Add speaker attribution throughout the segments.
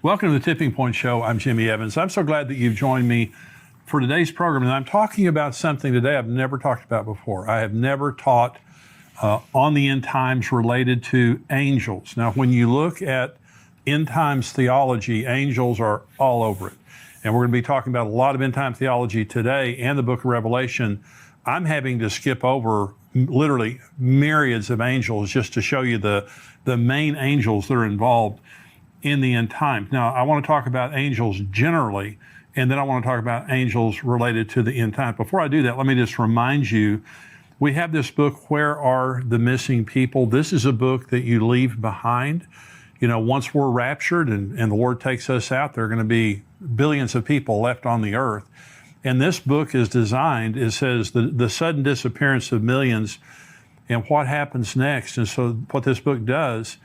Speaker 1: Welcome to the Tipping Point Show. I'm Jimmy Evans. I'm so glad that you've joined me for today's program. And I'm talking about something today I've never talked about before. I have never taught on the end times related to angels. Now, when you look at end times theology, angels are all over it. And we're going to be talking about a lot of end time theology today and the book of Revelation. I'm having to skip over literally myriads of angels just to show you the main angels that are involved in the end times. Now, I want to talk about angels generally, and then I want to talk about angels related to the end time. Before I do that, let me just remind you, we have this book, Where Are the Missing People? This is a book that you leave behind. You know, once we're raptured and the Lord takes us out, there are going to be billions of people left on the earth. And this book is designed, it says the sudden disappearance of millions and what happens next. And so what this book does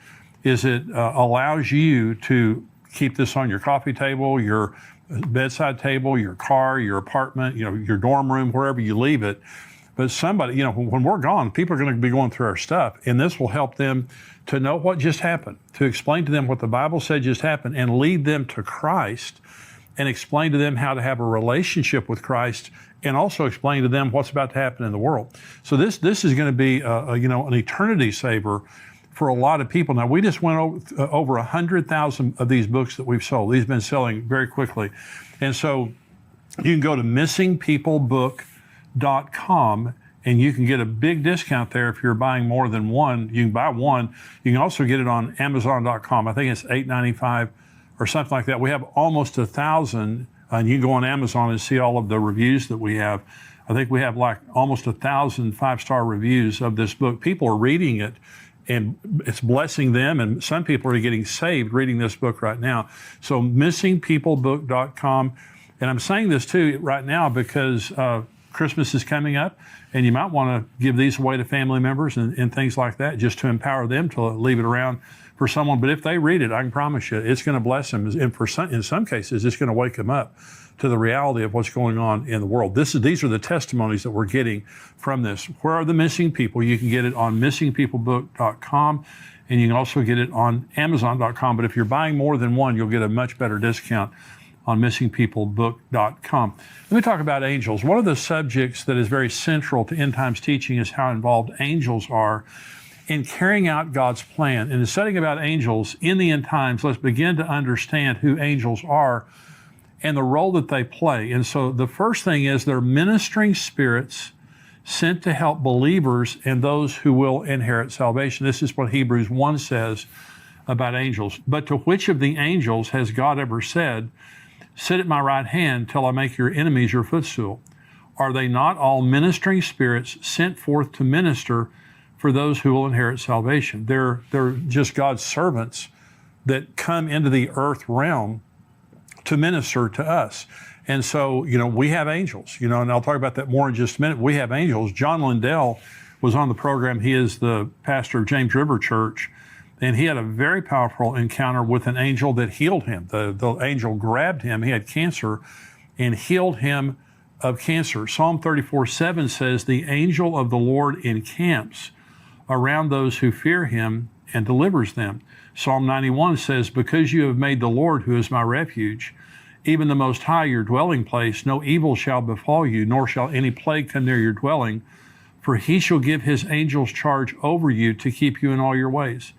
Speaker 1: is it allows you to keep this on your coffee table, your bedside table, your car, your apartment, your dorm room, wherever you leave it. But somebody, when we're gone, people are going to be going through our stuff, and this will help them to know what just happened, to explain to them what the Bible said just happened, and lead them to Christ, and explain to them how to have a relationship with Christ, and also explain to them what's about to happen in the world. So this is going to be an eternity saver for a lot of people. Now, we just went over 100,000 of these books that we've sold. These have been selling very quickly. And so you can go to missingpeoplebook.com and you can get a big discount there if you're buying more than one. You can buy one. You can also get it on Amazon.com. I think it's $8.95 or something like that. We have almost 1,000, and you can go on Amazon and see all of the reviews that we have. I think we have like almost 1,000 five-star reviews of this book. People are reading it, and it's blessing them, and some people are getting saved reading this book right now. So missingpeoplebook.com. And I'm saying this too right now because Christmas is coming up, and you might want to give these away to family members and things like that, just to empower them to leave it around for someone. But if they read it, I can promise you, it's going to bless them. And in some cases, it's going to wake them up to the reality of what's going on in the world. These are the testimonies that we're getting from this. Where Are the Missing People? You can get it on missingpeoplebook.com, and you can also get it on Amazon.com. But if you're buying more than one, you'll get a much better discount on missingpeoplebook.com. Let me talk about angels. One of the subjects that is very central to end times teaching is how involved angels are in carrying out God's plan. In the studying about angels in the end times, let's begin to understand who angels are and the role that they play. And so the first thing is they're ministering spirits sent to help believers and those who will inherit salvation. This is what Hebrews 1 says about angels. But to which of the angels has God ever said, "Sit at my right hand till I make your enemies your footstool"? Are they not all ministering spirits sent forth to minister for those who will inherit salvation? They're just God's servants that come into the earth realm to minister to us. And so, we have angels, and I'll talk about that more in just a minute. We have angels. John Lindell was on the program. He is the pastor of James River Church, and he had a very powerful encounter with an angel that healed him. The angel grabbed him. He had cancer and healed him of cancer. Psalm 34:7 says, "The angel of the Lord encamps around those who fear him and delivers them." Psalm 91 says, "Because you have made the Lord, who is my refuge, even the Most High, your dwelling place, no evil shall befall you, nor shall any plague come near your dwelling. For he shall give his angels charge over you to keep you in all your ways.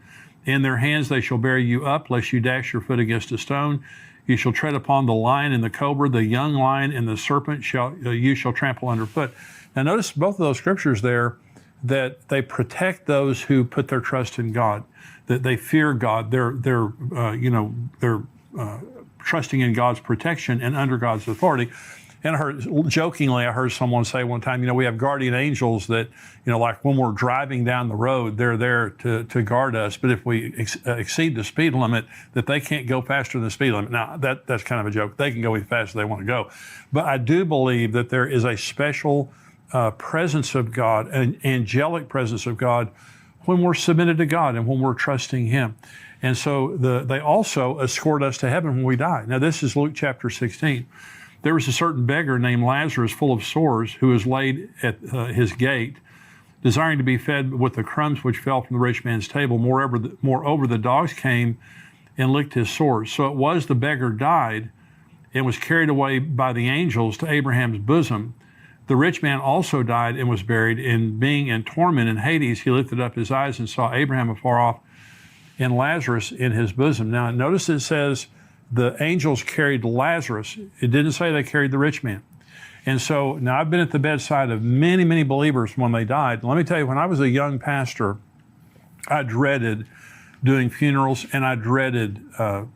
Speaker 1: In their hands they shall bear you up, lest you dash your foot against a stone. You shall tread upon the lion and the cobra, the young lion and the serpent you shall trample underfoot." Now notice both of those scriptures there, that they protect those who put their trust in God, that they fear God. They're trusting in God's protection and under God's authority. And I heard someone say one time, we have guardian angels that, like when we're driving down the road, they're there to guard us. But if we exceed the speed limit, that they can't go faster than the speed limit. Now, that's kind of a joke. They can go as fast as they want to go. But I do believe that there is a special presence of God, an angelic presence of God, when we're submitted to God and when we're trusting Him. And so they also escort us to heaven when we die. Now, this is Luke chapter 16. There was a certain beggar named Lazarus, full of sores, who was laid at his gate, desiring to be fed with the crumbs which fell from the rich man's table. Moreover, the dogs came and licked his sores. So it was the beggar died and was carried away by the angels to Abraham's bosom. The rich man also died and was buried, and being in torment in Hades, he lifted up his eyes and saw Abraham afar off and Lazarus in his bosom. Now, notice it says the angels carried Lazarus. It didn't say they carried the rich man. And so now I've been at the bedside of many, many believers when they died. Let me tell you, when I was a young pastor, I dreaded doing funerals, and I dreaded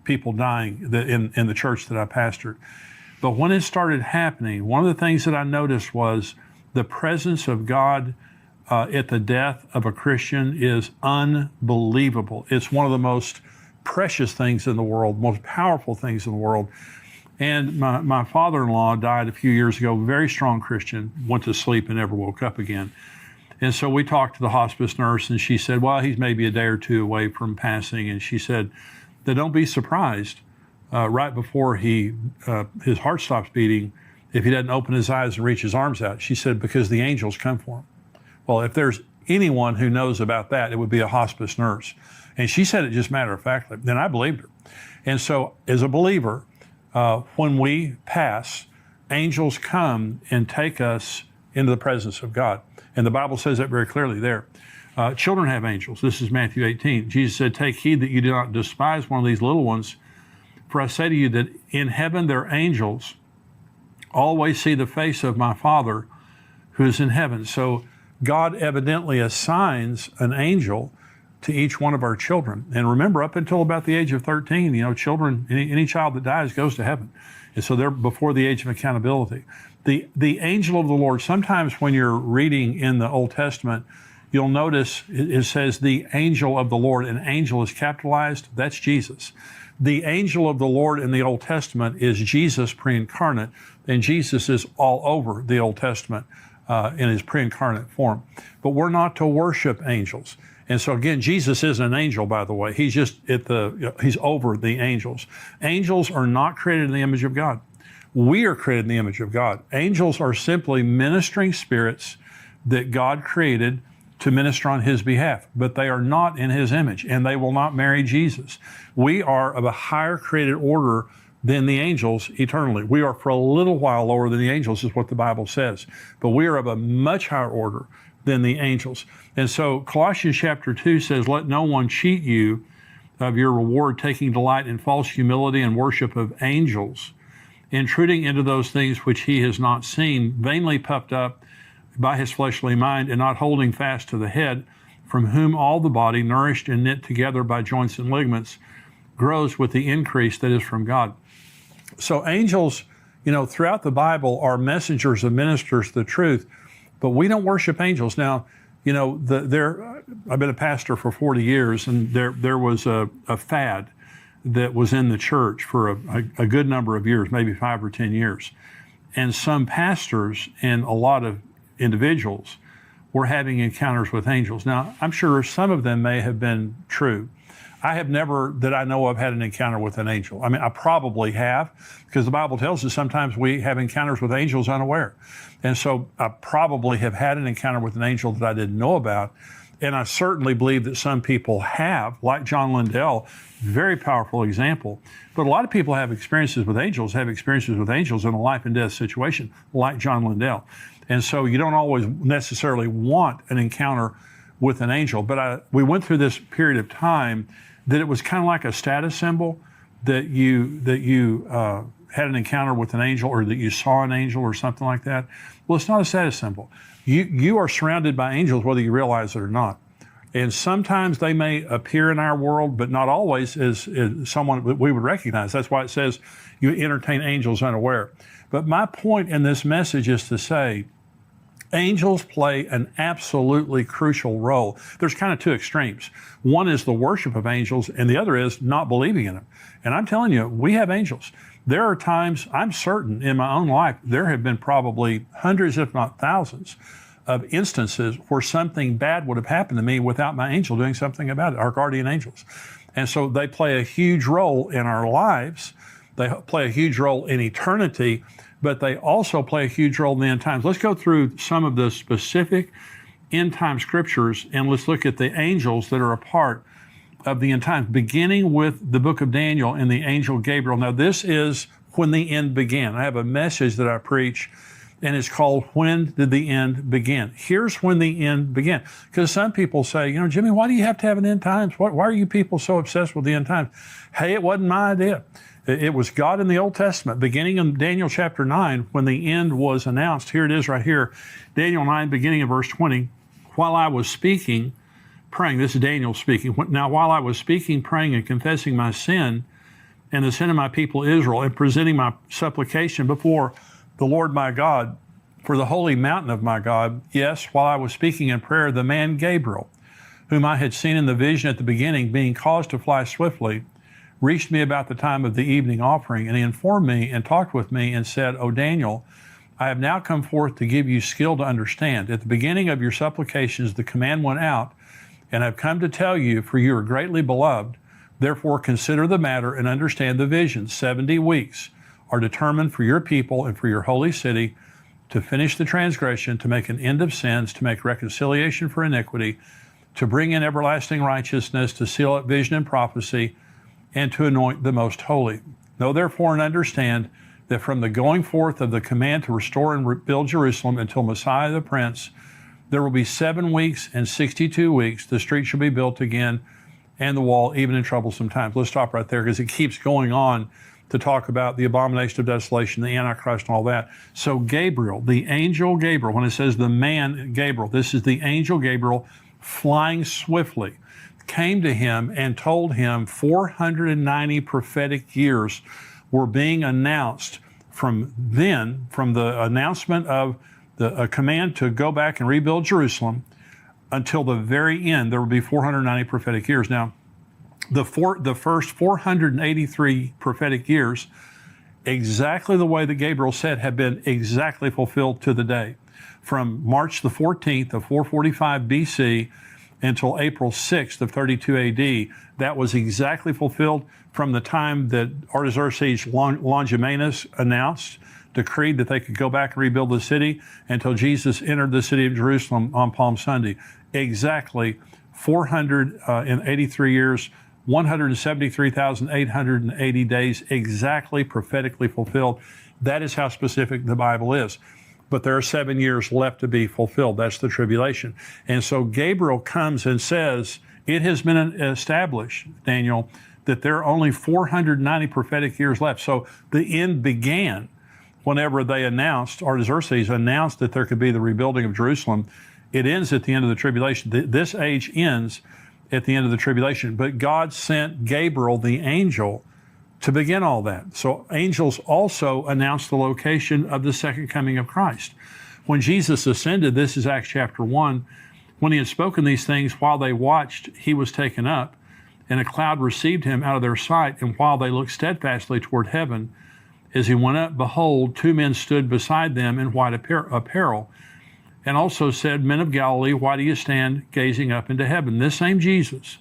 Speaker 1: people dying in the church that I pastored. But when it started happening, one of the things that I noticed was the presence of God at the death of a Christian is unbelievable. It's one of the most precious things in the world, most powerful things in the world. And my father-in-law died a few years ago, very strong Christian, went to sleep and never woke up again. And so we talked to the hospice nurse, and she said, well, he's maybe a day or two away from passing. And she said that don't be surprised right before his heart stops beating if he doesn't open his eyes and reach his arms out. She said, because the angels come for him. Well, if there's anyone who knows about that, it would be a hospice nurse. And she said it just matter of fact. Then I believed her. And so as a believer, when we pass, angels come and take us into the presence of God. And the Bible says that very clearly there. Children have angels. This is Matthew 18. Jesus said, take heed that you do not despise one of these little ones. For I say to you that in heaven their angels always see the face of my Father who is in heaven. So God evidently assigns an angel to each one of our children. And remember, up until about the age of 13, children, any child that dies goes to heaven. And so they're before the age of accountability. The angel of the Lord, sometimes when you're reading in the Old Testament, you'll notice it says the angel of the Lord, and angel is capitalized. That's Jesus. The angel of the Lord in the Old Testament is Jesus pre-incarnate, and Jesus is all over the Old Testament in his pre-incarnate form. But we're not to worship angels. And so again, Jesus isn't an angel, by the way. He's just he's over the angels. Angels are not created in the image of God. We are created in the image of God. Angels are simply ministering spirits that God created to minister on his behalf, but they are not in his image, and they will not marry Jesus. We are of a higher created order than the angels eternally. We are for a little while lower than the angels, is what the Bible says, but we are of a much higher order than the angels. And so Colossians chapter 2 says, let no one cheat you of your reward, taking delight in false humility and worship of angels, intruding into those things which he has not seen, vainly puffed up by his fleshly mind, and not holding fast to the head, from whom all the body, nourished and knit together by joints and ligaments, grows with the increase that is from God. So angels, throughout the Bible are messengers and ministers of the truth, but we don't worship angels. Now, I've been a pastor for 40 years, and there was a fad that was in the church for a good number of years, maybe 5 or 10 years. And some pastors and a lot of individuals were having encounters with angels. Now, I'm sure some of them may have been true. I have never, that I know of, had an encounter with an angel. I mean, I probably have, because the Bible tells us sometimes we have encounters with angels unaware. And so I probably have had an encounter with an angel that I didn't know about. And I certainly believe that some people have, like John Lindell, very powerful example. But a lot of people have experiences with angels in a life and death situation, like John Lindell. And so you don't always necessarily want an encounter with an angel. But we went through this period of time that it was kind of like a status symbol, that you had an encounter with an angel, or that you saw an angel or something like that. Well, it's not a status symbol. You are surrounded by angels whether you realize it or not. And sometimes they may appear in our world, but not always as someone that we would recognize. That's why it says you entertain angels unaware. But my point in this message is to say, angels play an absolutely crucial role. There's kind of two extremes. One is the worship of angels, and the other is not believing in them. And I'm telling you, we have angels. There are times, I'm certain in my own life, there have been probably hundreds, if not thousands, of instances where something bad would have happened to me without my angel doing something about it, our guardian angels. And so they play a huge role in our lives. They play a huge role in eternity, but they also play a huge role in the end times. Let's go through some of the specific end time scriptures, and let's look at the angels that are a part of the end times, beginning with the book of Daniel and the angel Gabriel. Now, this is when the end began. I have a message that I preach, and it's called, When Did the End Begin? Here's when the end began. Because some people say, Jimmy, why do you have to have an end times? Why are you people so obsessed with the end times? Hey, it wasn't my idea. It was God in the Old Testament, beginning in Daniel chapter 9, when the end was announced. Here it is right here. Daniel 9, beginning of verse 20. While I was speaking, praying, this is Daniel speaking. Now, while I was speaking, praying, and confessing my sin and the sin of my people Israel, and presenting my supplication before the Lord my God for the holy mountain of my God, yes, while I was speaking in prayer, the man Gabriel, whom I had seen in the vision at the beginning, being caused to fly swiftly, reached me about the time of the evening offering, and he informed me and talked with me and said, O Daniel, I have now come forth to give you skill to understand. At the beginning of your supplications, the command went out, and I've come to tell you, for you are greatly beloved. Therefore, consider the matter and understand the vision. 70 weeks are determined for your people and for your holy city to finish the transgression, to make an end of sins, to make reconciliation for iniquity, to bring in everlasting righteousness, to seal up vision and prophecy, and to anoint the most holy. Know therefore and understand that from the going forth of the command to restore and rebuild Jerusalem until Messiah the Prince, there will be 7 weeks and 62 weeks. The street shall be built again, and the wall, even in troublesome times. Let's stop right there, because it keeps going on to talk about the abomination of desolation, the Antichrist, and all that. So Gabriel, the angel Gabriel, when it says the man Gabriel, this is the angel Gabriel flying swiftly, came to him and told him 490 prophetic years were being announced from then, from the announcement of a command to go back and rebuild Jerusalem until the very end. There will be 490 prophetic years. Now, the first 483 prophetic years, exactly the way that Gabriel said, have been exactly fulfilled to the day. From March the 14th of 445 BC until April 6th of 32 AD, that was exactly fulfilled from the time that Artaxerxes Longimanus decreed that they could go back and rebuild the city, until Jesus entered the city of Jerusalem on Palm Sunday. Exactly 483 years, 173,880 days, exactly prophetically fulfilled. That is how specific the Bible is. But there are 7 years left to be fulfilled. That's the tribulation. And so Gabriel comes and says, it has been established, Daniel, that there are only 490 prophetic years left. So the end began whenever they announced, Artaxerxes announced, that there could be the rebuilding of Jerusalem. It ends at the end of the tribulation. This age ends at the end of the tribulation. But God sent Gabriel, the angel, to begin all that. So angels also announced the location of the second coming of Christ. When Jesus ascended, this is Acts chapter 1, when he had spoken these things, while they watched, he was taken up, and a cloud received him out of their sight. And while they looked steadfastly toward heaven, as he went up, behold, 2 men stood beside them in white apparel, and also said, Men of Galilee, why do you stand gazing up into heaven? This same Jesus,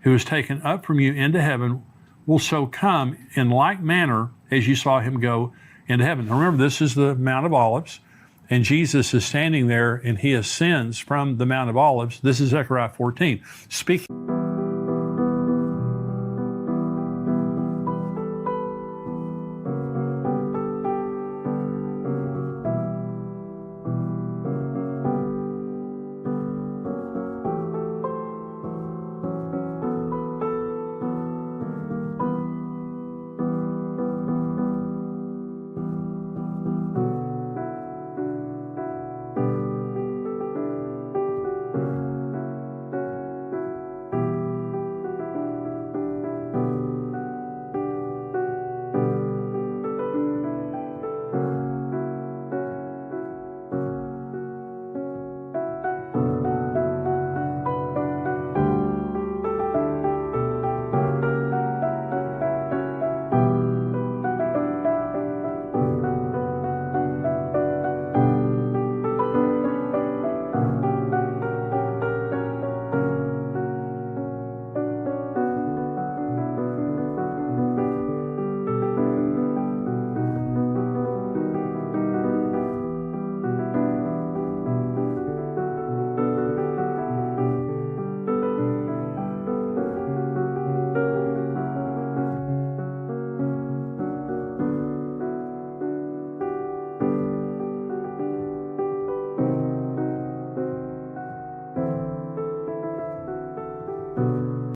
Speaker 1: who is taken up from you into heaven, will so come in like manner as you saw him go into heaven. Now remember, this is the Mount of Olives, and Jesus is standing there, and he ascends from the Mount of Olives. This is Zechariah 14. Speaking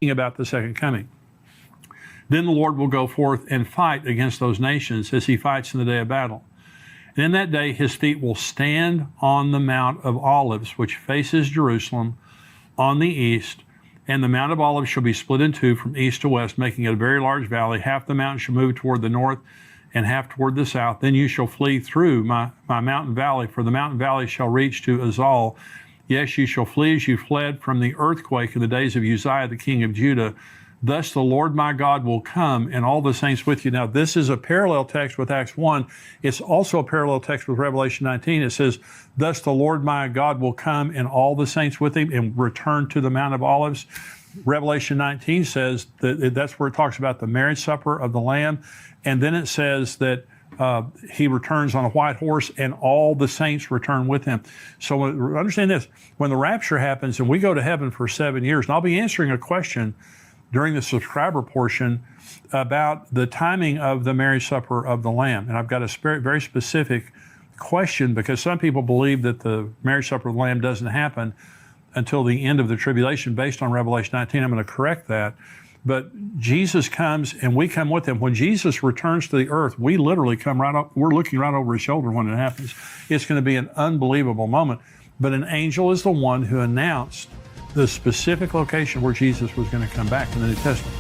Speaker 1: about the second coming. Then the Lord will go forth and fight against those nations as he fights in the day of battle. And in that day, his feet will stand on the Mount of Olives, which faces Jerusalem on the east. And the Mount of Olives shall be split in two from east to west, making it a very large valley. Half the mountain shall move toward the north and half toward the south. Then you shall flee through my mountain valley, for the mountain valley shall reach to Azal. Yes, you shall flee as you fled from the earthquake in the days of Uzziah, the king of Judah. Thus the Lord my God will come, and all the saints with you. Now, this is a parallel text with Acts 1. It's also a parallel text with Revelation 19. It says, thus the Lord my God will come, and all the saints with him, and return to the Mount of Olives. Revelation 19 says that's where it talks about the marriage supper of the Lamb. And then it says that he returns on a white horse, and all the saints return with him. So understand this, when the rapture happens and we go to heaven for 7 years, and I'll be answering a question during the subscriber portion about the timing of the marriage supper of the Lamb. And I've got a very specific question, because some people believe that the marriage supper of the Lamb doesn't happen until the end of the tribulation based on Revelation 19. I'm going to correct that. But Jesus comes and we come with him. When Jesus returns to the earth, we literally come right up, we're looking right over his shoulder when it happens. It's going to be an unbelievable moment. But an angel is the one who announced the specific location where Jesus was going to come back in the New Testament.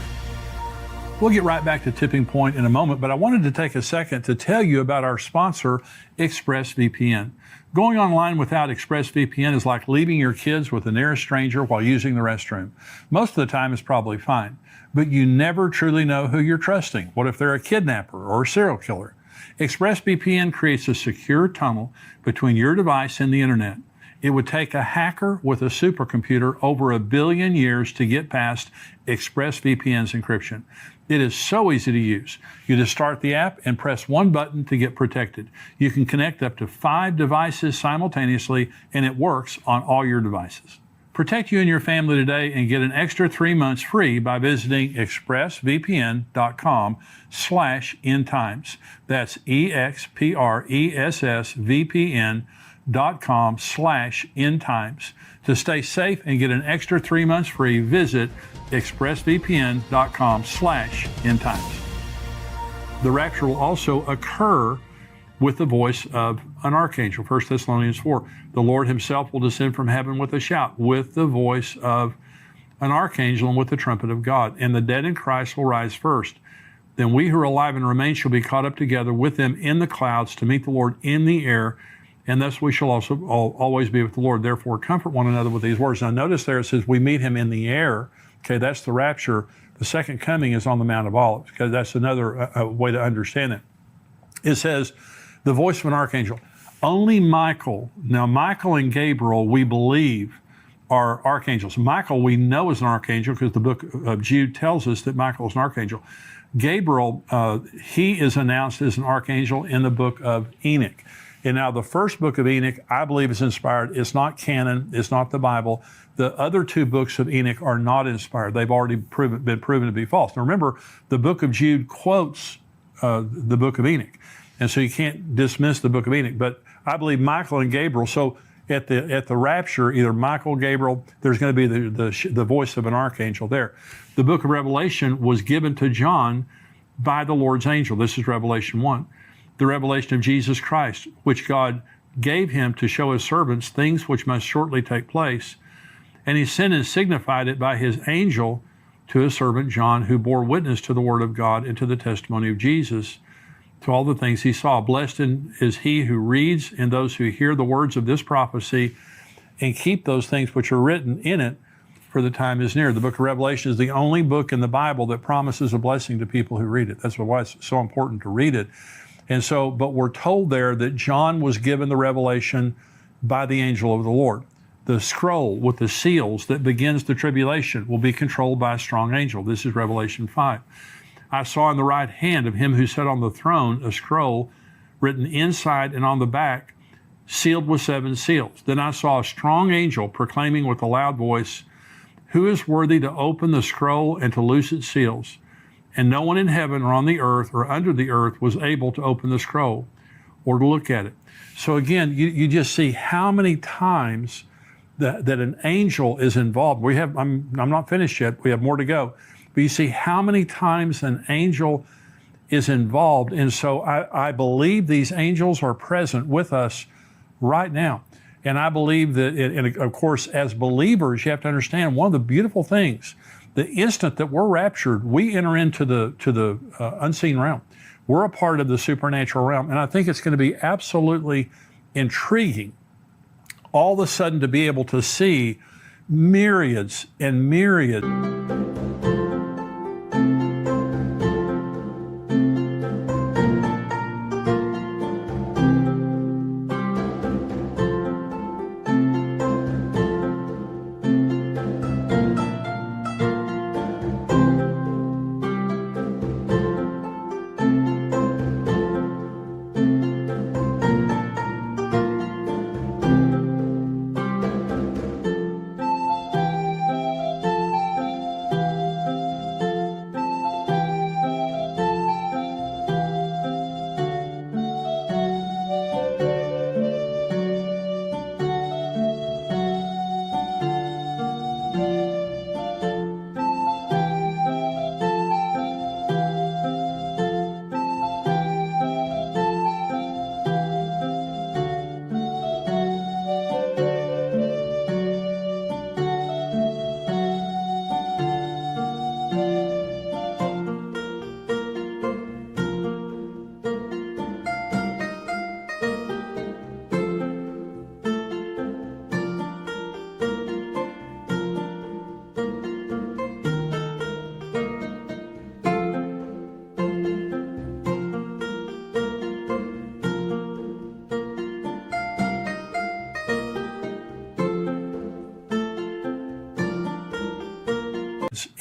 Speaker 1: We'll get right back to Tipping Point in a moment, but I wanted to take a second to tell you about our sponsor, ExpressVPN. Going online without ExpressVPN is like leaving your kids with the nearest stranger while using the restroom. Most of the time it's probably fine, but you never truly know who you're trusting. What if they're a kidnapper or a serial killer? ExpressVPN creates a secure tunnel between your device and the internet. It would take a hacker with a supercomputer over 1 billion years to get past ExpressVPN's encryption. It is so easy to use. You just start the app and press one button to get protected. You can connect up to 5 devices simultaneously, and it works on all your devices. Protect you and your family today and get an extra 3 months free by visiting expressvpn.com/endtimes. That's expressvpn.com/endtimes. To stay safe and get an extra 3 months free, visit expressvpn.com/endtimes. The rapture will also occur with the voice of an archangel. 1 Thessalonians 4. The Lord himself will descend from heaven with a shout, with the voice of an archangel and with the trumpet of God. And the dead in Christ will rise first. Then we who are alive and remain shall be caught up together with them in the clouds to meet the Lord in the air. And thus we shall also always be with the Lord. Therefore, comfort one another with these words. Now, notice there it says we meet him in the air. Okay, that's the rapture. The second coming is on the Mount of Olives. Okay, that's another way to understand it. It says the voice of an archangel. Only Michael. Now, Michael and Gabriel, we believe, are archangels. Michael, we know is an archangel because the book of Jude tells us that Michael is an archangel. Gabriel, he is announced as an archangel in the book of Enoch. And now the first book of Enoch, I believe, is inspired. It's not canon. It's not the Bible. The other 2 books of Enoch are not inspired. They've already been proven to be false. Now remember, the book of Jude quotes the book of Enoch. And so you can't dismiss the book of Enoch. But I believe Michael and Gabriel, so at the rapture, either Michael, Gabriel, there's going to be the voice of an archangel there. The book of Revelation was given to John by the Lord's angel. This is Revelation 1. The revelation of Jesus Christ, which God gave him to show his servants things which must shortly take place. And he sent and signified it by his angel to his servant John, who bore witness to the word of God and to the testimony of Jesus, to all the things he saw. Blessed is he who reads and those who hear the words of this prophecy and keep those things which are written in it, for the time is near. The book of Revelation is the only book in the Bible that promises a blessing to people who read it. That's why it's so important to read it. And so, but we're told there that John was given the revelation by the angel of the Lord. The scroll with the seals that begins the tribulation will be controlled by a strong angel. This is Revelation 5. I saw in the right hand of him who sat on the throne a scroll written inside and on the back, sealed with 7 seals. Then I saw a strong angel proclaiming with a loud voice, "Who is worthy to open the scroll and to loose its seals?" And no one in heaven or on the earth or under the earth was able to open the scroll or to look at it. So again, you just see how many times that an angel is involved. I'm not finished yet. We have more to go. But you see how many times an angel is involved. And so I believe these angels are present with us right now. And I believe that, and of course, as believers, you have to understand one of the beautiful things, the instant that we're raptured, we enter into the unseen realm. We're a part of the supernatural realm. And I think it's going to be absolutely intriguing all of a sudden to be able to see myriads and myriads.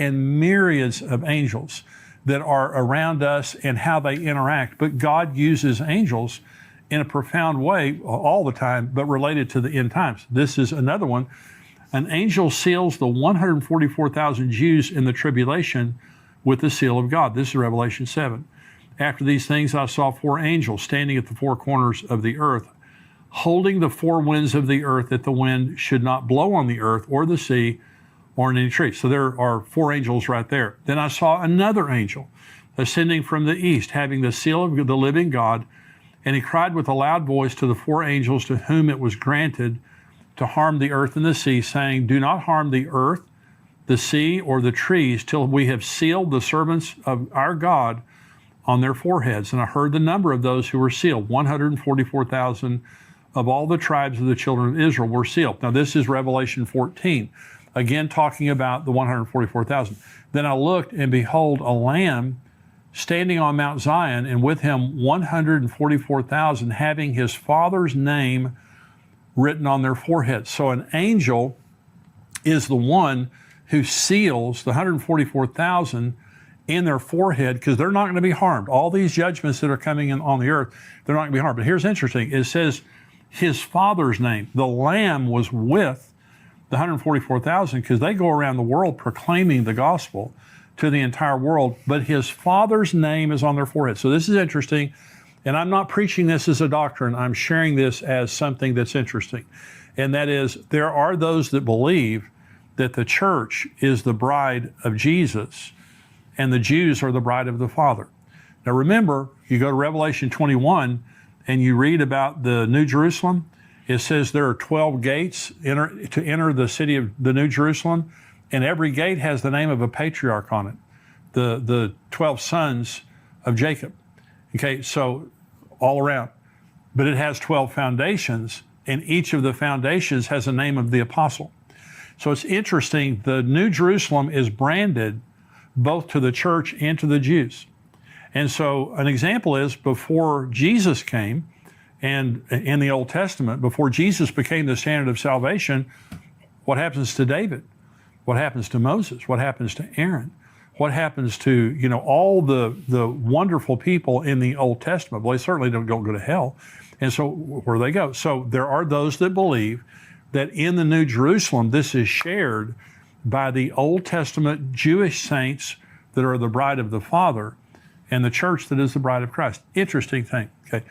Speaker 1: And myriads of angels that are around us and how they interact. But God uses angels in a profound way all the time, but related to the end times. This is another one. An angel seals the 144,000 Jews in the tribulation with the seal of God. This is Revelation 7. After these things, I saw 4 angels standing at the 4 corners of the earth, holding the 4 winds of the earth, that the wind should not blow on the earth or the sea or in any tree. So there are 4 angels right there. Then I saw another angel ascending from the east, having the seal of the living God, and he cried with a loud voice to the 4 angels to whom it was granted to harm the earth and the sea, saying, do not harm the earth, the sea, or the trees, till we have sealed the servants of our God on their foreheads. And I heard the number of those who were sealed. 144,000 of all the tribes of the children of Israel were sealed. Now this is Revelation 14. Again, talking about the 144,000. Then I looked, and behold, a lamb standing on Mount Zion, and with him 144,000, having his Father's name written on their foreheads. So an angel is the one who seals the 144,000 in their forehead, because they're not going to be harmed. All these judgments that are coming in on the earth, they're not going to be harmed. But here's interesting. It says his Father's name. The lamb was with the 144,000, because they go around the world proclaiming the gospel to the entire world, but his Father's name is on their forehead. So this is interesting, and I'm not preaching this as a doctrine. I'm sharing this as something that's interesting, and that is, there are those that believe that the church is the bride of Jesus, and the Jews are the bride of the Father. Now remember, you go to Revelation 21, and you read about the New Jerusalem. It says there are 12 gates to enter the city of the New Jerusalem, and every gate has the name of a patriarch on it, the 12 sons of Jacob. Okay, so all around. But it has 12 foundations, and each of the foundations has a name of the apostle. So it's interesting, the New Jerusalem is branded both to the church and to the Jews. And so an example is, before Jesus came, and in the Old Testament, before Jesus became the standard of salvation, what happens to David? What happens to Moses? What happens to Aaron? What happens to, all the wonderful people in the Old Testament? Well, they certainly don't go to hell. And so where do they go? So there are those that believe that in the New Jerusalem, this is shared by the Old Testament Jewish saints that are the bride of the Father, and the church that is the bride of Christ. Interesting thing. Okay.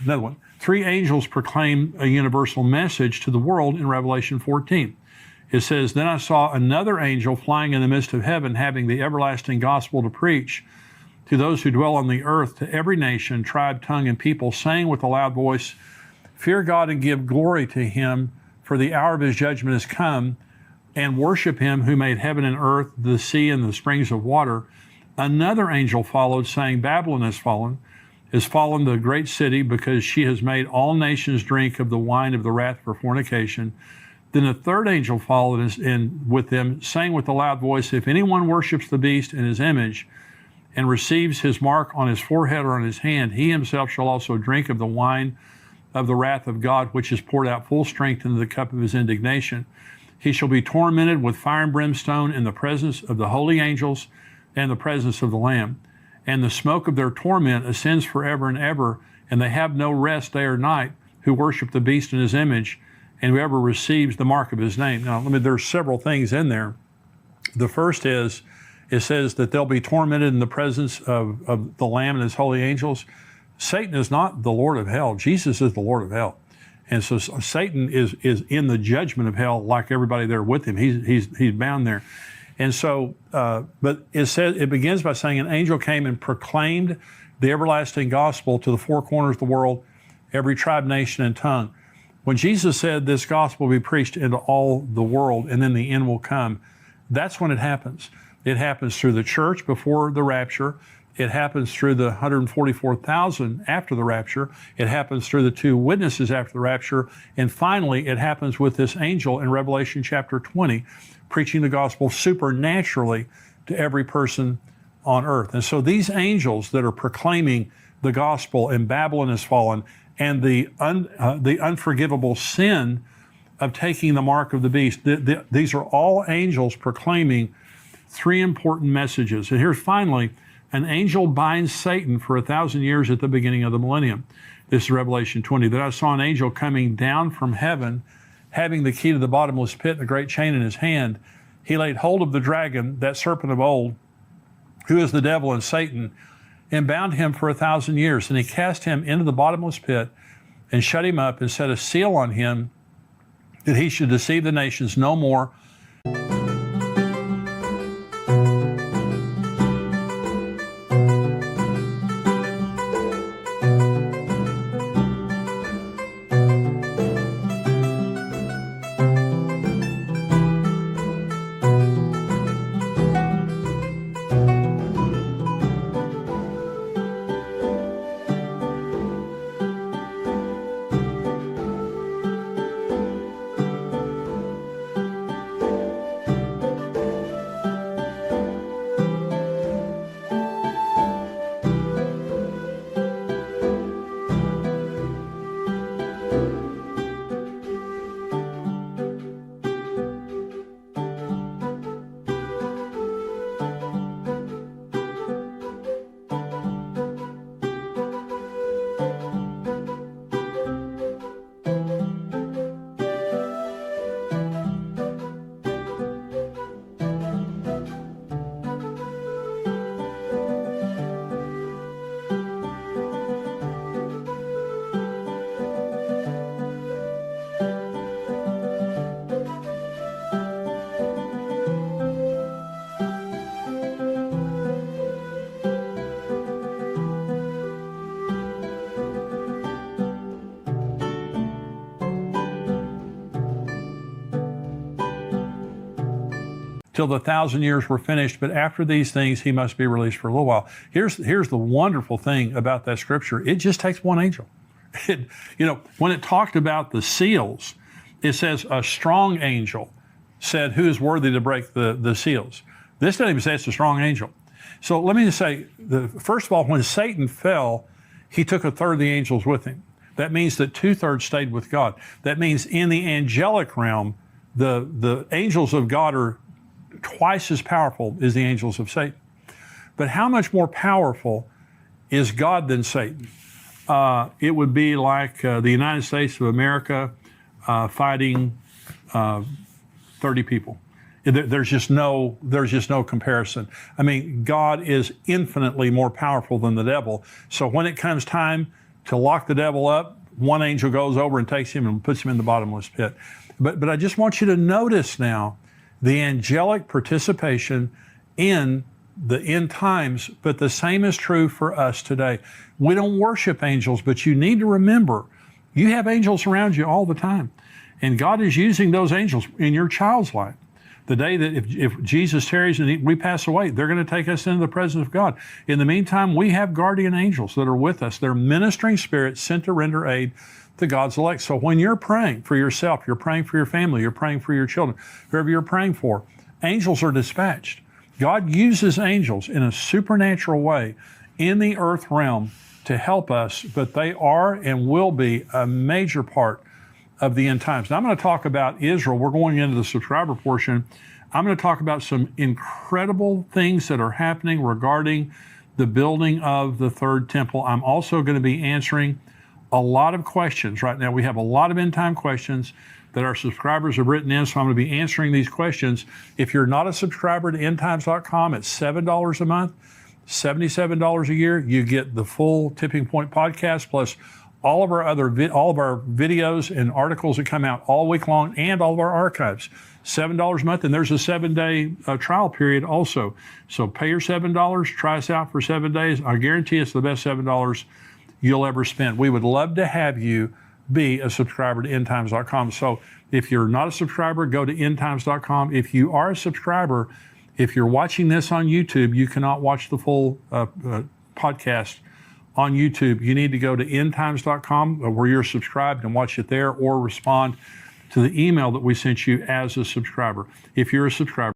Speaker 1: another one. 3 angels proclaim a universal message to the world in Revelation 14. It says, then I saw another angel flying in the midst of heaven, having the everlasting gospel to preach to those who dwell on the earth, to every nation, tribe, tongue, and people, saying with a loud voice, fear God and give glory to him, for the hour of his judgment is come, and worship him who made heaven and earth, the sea, and the springs of water. Another angel followed, saying, Babylon is fallen the great city, because she has made all nations drink of the wine of the wrath of her fornication. Then a third angel followed with them, saying with a loud voice, if anyone worships the beast and his image, and receives his mark on his forehead or on his hand, he himself shall also drink of the wine of the wrath of God, which is poured out full strength into the cup of his indignation. He shall be tormented with fire and brimstone in the presence of the holy angels and the presence of the Lamb. And the smoke of their torment ascends forever and ever, and they have no rest day or night, who worship the beast in his image, and whoever receives the mark of his name. Now, there's several things in there. The first is, it says that they'll be tormented in the presence of the Lamb and his holy angels. Satan is not the Lord of hell. Jesus is the Lord of hell. And so Satan is in the judgment of hell like everybody there with him. He's bound there. And so, but it begins by saying an angel came and proclaimed the everlasting gospel to the 4 corners of the world, every tribe, nation, and tongue. When Jesus said this gospel will be preached into all the world and then the end will come, that's when it happens. It happens through the church before the rapture. It happens through the 144,000 after the rapture. It happens through the 2 witnesses after the rapture. And finally, it happens with this angel in Revelation chapter 20, preaching the gospel supernaturally to every person on earth. And so these angels that are proclaiming the gospel, and Babylon has fallen, and the unforgivable sin of taking the mark of the beast, these are all angels proclaiming 3 important messages. And here's finally, an angel binds Satan for 1,000 years at the beginning of the millennium. This is Revelation 20. Then I saw an angel coming down from heaven, having the key to the bottomless pit and a great chain in his hand. He laid hold of the dragon, that serpent of old, who is the devil and Satan, and bound him for 1,000 years. And he cast him into the bottomless pit and shut him up and set a seal on him, that he should deceive the nations no more. Till the 1,000 years were finished, but after these things he must be released for a little while. Here's the wonderful thing about that scripture. It just takes one angel. When it talked about the seals, it says a strong angel said, who is worthy to break the seals? This doesn't even say it's a strong angel. So let me just say, first of all, when Satan fell, he took 1/3 of the angels with him. That means that 2/3 stayed with God. That means in the angelic realm, the angels of God are twice as powerful as the angels of Satan. But how much more powerful is God than Satan? It would be like the United States of America fighting 30 people. There's just no comparison. I mean, God is infinitely more powerful than the devil. So when it comes time to lock the devil up, one angel goes over and takes him and puts him in the bottomless pit. But I just want you to notice now the angelic participation in the end times, but the same is true for us today. We don't worship angels, but you need to remember, you have angels around you all the time. And God is using those angels in your child's life. The day that if Jesus tarries and we pass away, they're going to take us into the presence of God. In the meantime, we have guardian angels that are with us. They're ministering spirits sent to render aid to God's elect. So when you're praying for yourself, you're praying for your family, you're praying for your children, whoever you're praying for, angels are dispatched. God uses angels in a supernatural way in the earth realm to help us, but they are and will be a major part of the end times. Now I'm going to talk about Israel. We're going into the subscriber portion. I'm going to talk about some incredible things that are happening regarding the building of the third temple. I'm also going to be answering a lot of questions right now. We have a lot of end time questions that our subscribers have written in, so I'm going to be answering these questions. If you're not a subscriber to endtimes.com, it's $7 a month, $77 a year. You get the full Tipping Point podcast plus all of our videos and articles that come out all week long, and all of our archives. $7 a month, and there's a 7-day trial period also. So pay your $7, try us out for 7 days. I guarantee it's the best $7 you'll ever spend. We would love to have you be a subscriber to endtimes.com. So if you're not a subscriber, go to endtimes.com. If you are a subscriber, if you're watching this on YouTube, you cannot watch the full podcast on YouTube. You need to go to endtimes.com where you're subscribed and watch it there, or respond to the email that we sent you as a subscriber. If you're a subscriber,